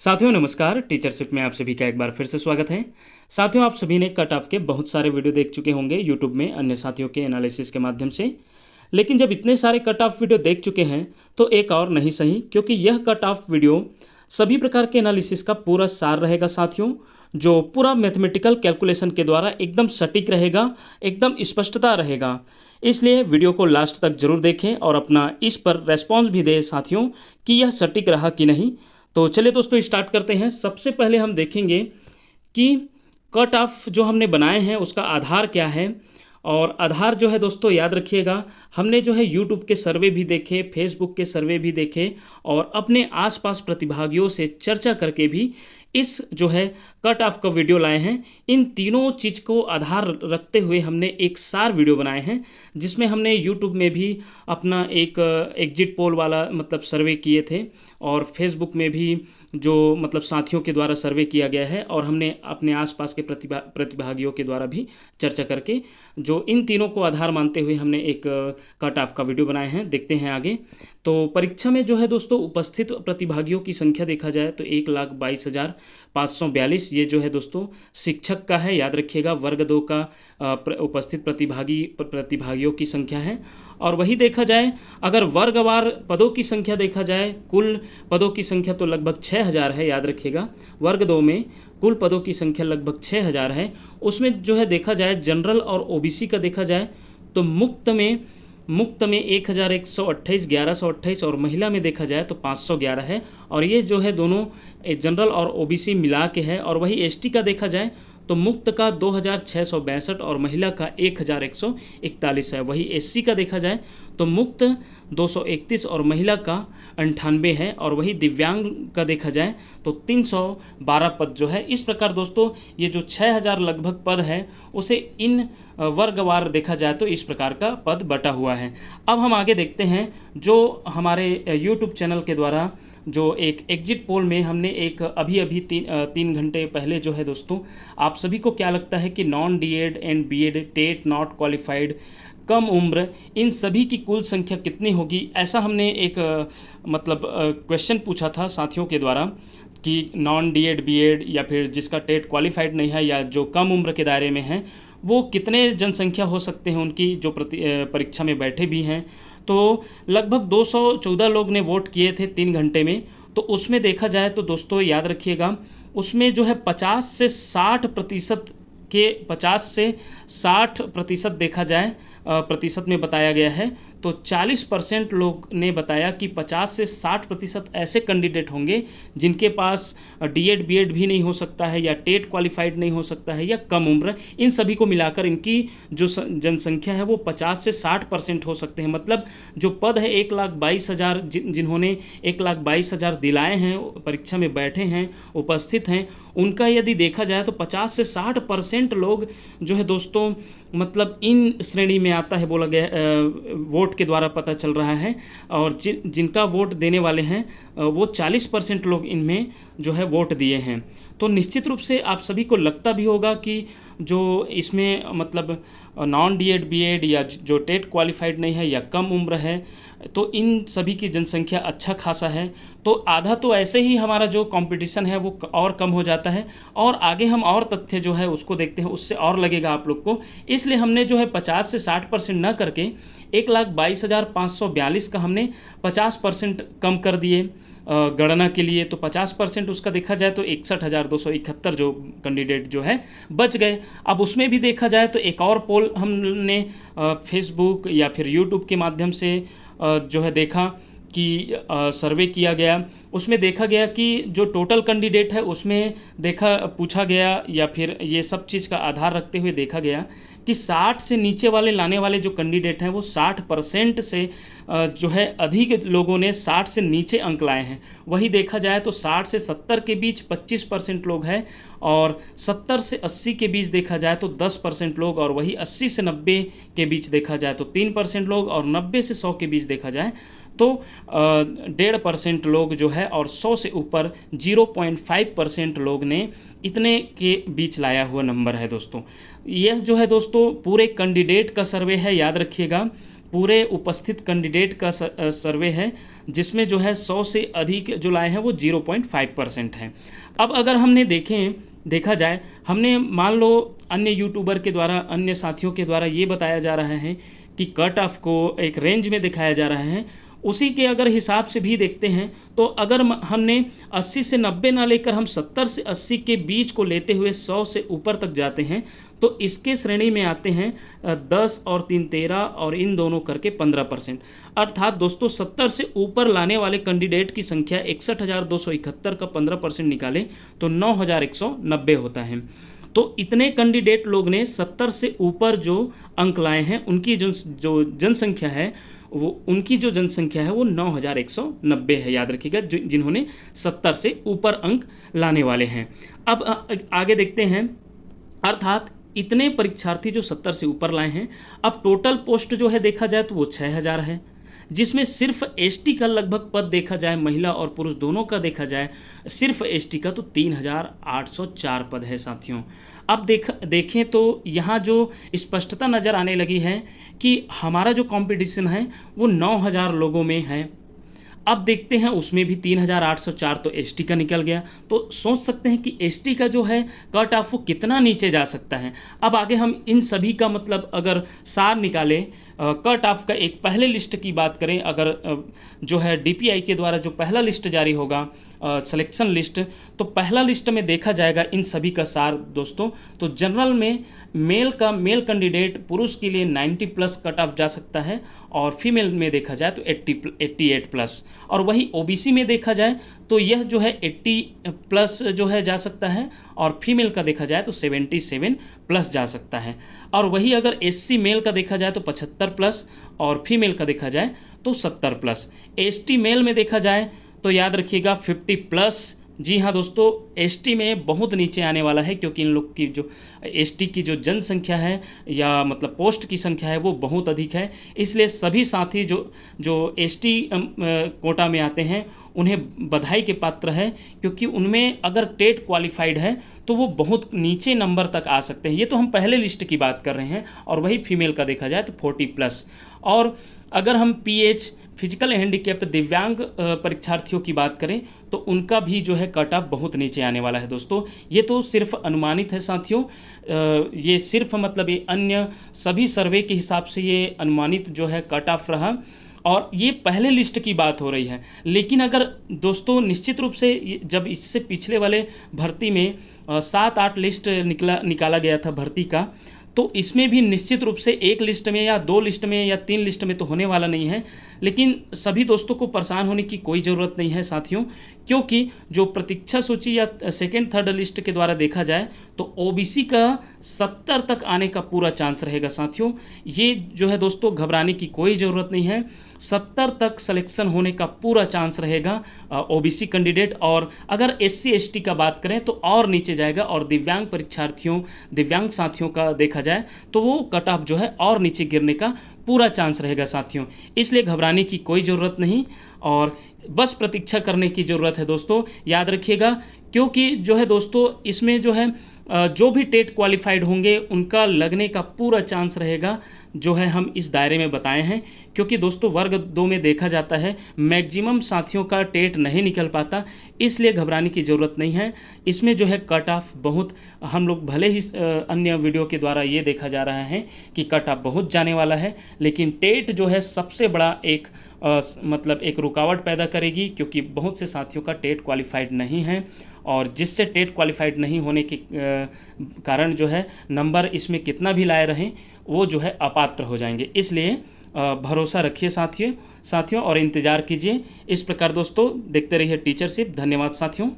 साथियों नमस्कार। टीचरशिप में आप सभी का एक बार फिर से स्वागत है। साथियों आप सभी ने कट ऑफ के बहुत सारे वीडियो देख चुके होंगे यूट्यूब में अन्य साथियों के एनालिसिस के माध्यम से। लेकिन जब इतने सारे कट ऑफ वीडियो देख चुके हैं तो एक और नहीं सही, क्योंकि यह कट ऑफ वीडियो सभी प्रकार के एनालिसिस का पूरा सार रहेगा साथियों, जो पूरा मैथमेटिकल कैलकुलेशन के द्वारा एकदम सटीक रहेगा, एकदम स्पष्टता रहेगा। इसलिए वीडियो को लास्ट तक जरूर देखें और अपना इस पर रेस्पॉन्स भी दें साथियों कि यह सटीक रहा कि नहीं। तो चलिए दोस्तों स्टार्ट करते हैं। सबसे पहले हम देखेंगे कि कट ऑफ जो हमने बनाए हैं उसका आधार क्या है। और आधार जो है दोस्तों याद रखिएगा, हमने जो है यूट्यूब के सर्वे भी देखे, फेसबुक के सर्वे भी देखे और अपने आसपास प्रतिभागियों से चर्चा करके भी इस जो है कट ऑफ का वीडियो लाए हैं। इन तीनों चीज़ को आधार रखते हुए हमने एक सार वीडियो बनाए हैं, जिसमें हमने यूट्यूब में भी अपना एक एग्जिट पोल वाला मतलब सर्वे किए थे और फेसबुक में भी जो मतलब साथियों के द्वारा सर्वे किया गया है और हमने अपने आसपास के प्रतिभागियों के द्वारा भी चर्चा करके जो इन तीनों को आधार मानते हुए हमने एक कट ऑफ का वीडियो बनाए हैं। देखते हैं आगे। तो परीक्षा में जो है दोस्तों उपस्थित प्रतिभागियों की संख्या देखा जाए तो 1,22,542 ये जो है दोस्तों शिक्षक का है, याद रखिएगा। वर्ग 2 का उपस्थित प्रतिभागियों की संख्या है। और वही देखा जाए अगर वर्गवार पदों की संख्या देखा जाए, कुल पदों की संख्या तो लगभग 6,000 है, याद रखिएगा। वर्ग 2 में कुल पदों की संख्या लगभग 6,000 है। उसमें जो है देखा जाए जनरल और ओबीसी का देखा जाए तो मुक्त में 1,128 1128 और महिला में देखा जाए तो 511 है। और ये जो है दोनों जनरल और ओबीसी मिला के है। और वही एसटी का देखा जाए तो मुक्त का 2,662 और महिला का 1,141 है। वही एससी का देखा जाए तो मुक्त 231 और महिला का 98 है। और वही दिव्यांग का देखा जाए तो 312 पद जो है। इस प्रकार दोस्तों ये जो 6,000 लगभग पद है उसे इन वर्गवार देखा जाए तो इस प्रकार का पद बटा हुआ है। अब हम आगे देखते हैं जो हमारे यूट्यूब चैनल के द्वारा जो एक एग्जिट पोल में हमने एक अभी 3 घंटे पहले जो है दोस्तों, आप सभी को क्या लगता है कि non DEd and BEd, TET not qualified, कम उम्र, इन सभी की कुल संख्या कितनी होगी? ऐसा हमने एक मतलब क्वेश्चन पूछा था साथियों के द्वारा कि नॉन डीएड बीएड या फिर जिसका टेट क्वालिफाइड नहीं है या जो कम उम्र के दायरे में हैं वो कितने जनसंख्या हो सकते हैं उनकी जो परीक्षा में बैठे भी हैं। तो लगभग 214 लोग ने वोट किए थे 3 घंटे में। तो उसमें देखा जाए तो दोस्तों याद रखिएगा, उसमें जो है 50 से 60 प्रतिशत देखा जाए प्रतिशत में बताया गया है तो 40% लोग ने बताया कि 50 से 60% ऐसे कैंडिडेट होंगे जिनके पास डीएड बीएड भी नहीं हो सकता है या टेट क्वालिफाइड नहीं हो सकता है या कम उम्र। इन सभी को मिलाकर इनकी जो जनसंख्या है वो 50 से 60% हो सकते हैं। मतलब जो पद है 1,22,000 जिन्होंने 1,22,000 दिलाए हैं, परीक्षा में बैठे हैं, उपस्थित हैं, उनका यदि देखा जाए तो 50 से 60% लोग जो है दोस्तों मतलब इन श्रेणी में आता है, बोला गया वोट के द्वारा पता चल रहा है। और जिनका वोट देने वाले हैं वो 40% लोग इनमें जो है वोट दिए हैं। तो निश्चित रूप से आप सभी को लगता भी होगा कि जो इसमें मतलब नॉन डीएड बीएड या जो टेट क्वालिफाइड नहीं है या कम उम्र है तो इन सभी की जनसंख्या अच्छा खासा है। तो आधा तो ऐसे ही हमारा जो कंपटीशन है वो और कम हो जाता है। और आगे हम और तथ्य जो है उसको देखते हैं, उससे और लगेगा आप लोग को। इसलिए हमने जो है 50 से 60% न करके 1,22,542 का हमने 50% कम कर दिए गणना के लिए। तो 50% उसका देखा जाए तो 61,271 जो कैंडिडेट जो है बच गए। अब उसमें भी देखा जाए तो एक और पोल हमने फेसबुक या फिर यूट्यूब के माध्यम से जो है देखा कि सर्वे किया गया। उसमें देखा गया कि जो टोटल कैंडिडेट है उसमें पूछा गया या फिर ये सब चीज़ का आधार रखते हुए देखा गया कि 60 से नीचे वाले लाने वाले जो कैंडिडेट हैं वो 60% से जो है अधिक लोगों ने 60 से नीचे अंक लाए हैं। वही देखा जाए तो 60 से 70 के बीच 25% लोग हैं और 70 से 80 के बीच देखा जाए तो 10% लोग, और वही 80 से 90 के बीच देखा जाए तो 3% लोग, और 90 से 100 के बीच देखा जाए तो 1.5% लोग जो है, और 100 से ऊपर 0.5% लोग ने इतने के बीच लाया हुआ नंबर है दोस्तों। यह जो है दोस्तों पूरे कैंडिडेट का सर्वे है, याद रखिएगा पूरे उपस्थित कैंडिडेट का सर्वे है, जिसमें जो है 100 से अधिक जो लाए हैं वो 0.5% हैं। अब अगर हमने देखा जाए, हमने मान लो अन्य यूट्यूबर के द्वारा, अन्य साथियों के द्वारा ये बताया जा रहा है कि कट ऑफ को एक रेंज में दिखाया जा रहा है, उसी के अगर हिसाब से भी देखते हैं तो अगर हमने 80 से 90 ना लेकर हम 70 से 80 के बीच को लेते हुए 100 से ऊपर तक जाते हैं तो इसके श्रेणी में आते हैं 10 और 3 13 और इन दोनों करके 15%। अर्थात दोस्तों 70 से ऊपर लाने वाले कैंडिडेट की संख्या 61,271 का 15% निकालें तो 9,190 होता है। तो इतने कैंडिडेट लोग ने 70 से ऊपर जो अंक लाए हैं, उनकी जो जनसंख्या है उनकी जो जनसंख्या है वो 9,190 है, याद रखिएगा, जिन्होंने 70 से ऊपर अंक लाने वाले हैं। अब आगे देखते हैं, अर्थात इतने परीक्षार्थी जो 70 से ऊपर लाए हैं। अब टोटल पोस्ट जो है देखा जाए तो वो 6,000 है, जिसमें सिर्फ एसटी का लगभग पद देखा जाए, महिला और पुरुष दोनों का देखा जाए, सिर्फ एसटी का तो 3,804 पद है साथियों। अब देखें तो यहाँ जो स्पष्टता नज़र आने लगी है कि हमारा जो कंपटीशन है वो 9,000 लोगों में है। अब देखते हैं उसमें भी 3,804 तो एसटी का निकल गया, तो सोच सकते हैं कि एसटी का जो है कट ऑफ वो कितना नीचे जा सकता है। अब आगे हम इन सभी का मतलब अगर सार निकालें, कट ऑफ का एक पहले लिस्ट की बात करें, अगर जो है डीपीआई के द्वारा जो पहला लिस्ट जारी होगा सिलेक्शन लिस्ट, तो पहला लिस्ट में देखा जाएगा इन सभी का सार दोस्तों। तो जनरल में मेल कैंडिडेट पुरुष के लिए 90 प्लस कट ऑफ जा सकता है और फीमेल में देखा जाए तो 88 प्लस, और वही ओबीसी में देखा जाए तो यह जो है 80 प्लस जो है जा सकता है और फीमेल का देखा जाए तो 77 प्लस जा सकता है। और वही अगर एससी मेल का देखा जाए तो 75 प्लस और फीमेल का देखा जाए तो 70 प्लस। एसटी मेल में देखा जाए तो याद रखिएगा 50 प्लस। जी हाँ दोस्तों, एसटी में बहुत नीचे आने वाला है, क्योंकि इन लोग की जो एसटी की जो जनसंख्या है या मतलब पोस्ट की संख्या है वो बहुत अधिक है। इसलिए सभी साथी जो एसटी कोटा में आते हैं उन्हें बधाई के पात्र है, क्योंकि उनमें अगर टेट क्वालिफाइड है तो वो बहुत नीचे नंबर तक आ सकते हैं। ये तो हम पहले लिस्ट की बात कर रहे हैं। और वही फीमेल का देखा जाए तो 40 प्लस। और अगर हम पीएच फिजिकल हैंडीकैप्ड दिव्यांग परीक्षार्थियों की बात करें तो उनका भी जो है कट ऑफ बहुत नीचे आने वाला है दोस्तों। ये तो सिर्फ अनुमानित है साथियों, ये सिर्फ मतलब ये अन्य सभी सर्वे के हिसाब से ये अनुमानित जो है कट ऑफ रहा, और ये पहले लिस्ट की बात हो रही है। लेकिन अगर दोस्तों निश्चित रूप से जब इससे पिछले वाले भर्ती में 7-8 लिस्ट निकाला गया था भर्ती का, तो इसमें भी निश्चित रूप से एक लिस्ट में या 2 लिस्ट में या 3 लिस्ट में तो होने वाला नहीं है। लेकिन सभी दोस्तों को परेशान होने की कोई ज़रूरत नहीं है साथियों, क्योंकि जो प्रतीक्षा सूची या सेकेंड थर्ड लिस्ट के द्वारा देखा जाए तो ओबीसी का 70 तक आने का पूरा चांस रहेगा साथियों। ये जो है दोस्तों घबराने की कोई ज़रूरत नहीं है, 70 तक सिलेक्शन होने का पूरा चांस रहेगा ओबीसी कैंडिडेट। और अगर एससी एसटी का बात करें तो और नीचे जाएगा, और दिव्यांग परीक्षार्थियों दिव्यांग साथियों का देखा जाए तो वो कट ऑफ जो है और नीचे गिरने का पूरा चांस रहेगा साथियों। इसलिए घबराने की कोई ज़रूरत नहीं और बस प्रतीक्षा करने की ज़रूरत है दोस्तों, याद रखिएगा। क्योंकि जो है दोस्तों इसमें जो है जो भी टेट क्वालिफाइड होंगे उनका लगने का पूरा चांस रहेगा, जो है हम इस दायरे में बताए हैं। क्योंकि दोस्तों वर्ग 2 में देखा जाता है मैक्सिमम साथियों का टेट नहीं निकल पाता, इसलिए घबराने की ज़रूरत नहीं है। इसमें जो है कट ऑफ बहुत, हम लोग भले ही अन्य वीडियो के द्वारा ये देखा जा रहा है कि कट ऑफ बहुत जाने वाला है, लेकिन टेट जो है सबसे बड़ा एक मतलब एक रुकावट पैदा करेगी, क्योंकि बहुत से साथियों का टेट क्वालिफाइड नहीं है, और जिससे टेट क्वालिफाइड नहीं होने के कारण जो है नंबर इसमें कितना भी लाए रहें वो जो है अपात्र हो जाएंगे। इसलिए भरोसा रखिए साथियों और इंतज़ार कीजिए। इस प्रकार दोस्तों देखते रहिए टीचरशिप। धन्यवाद साथियों।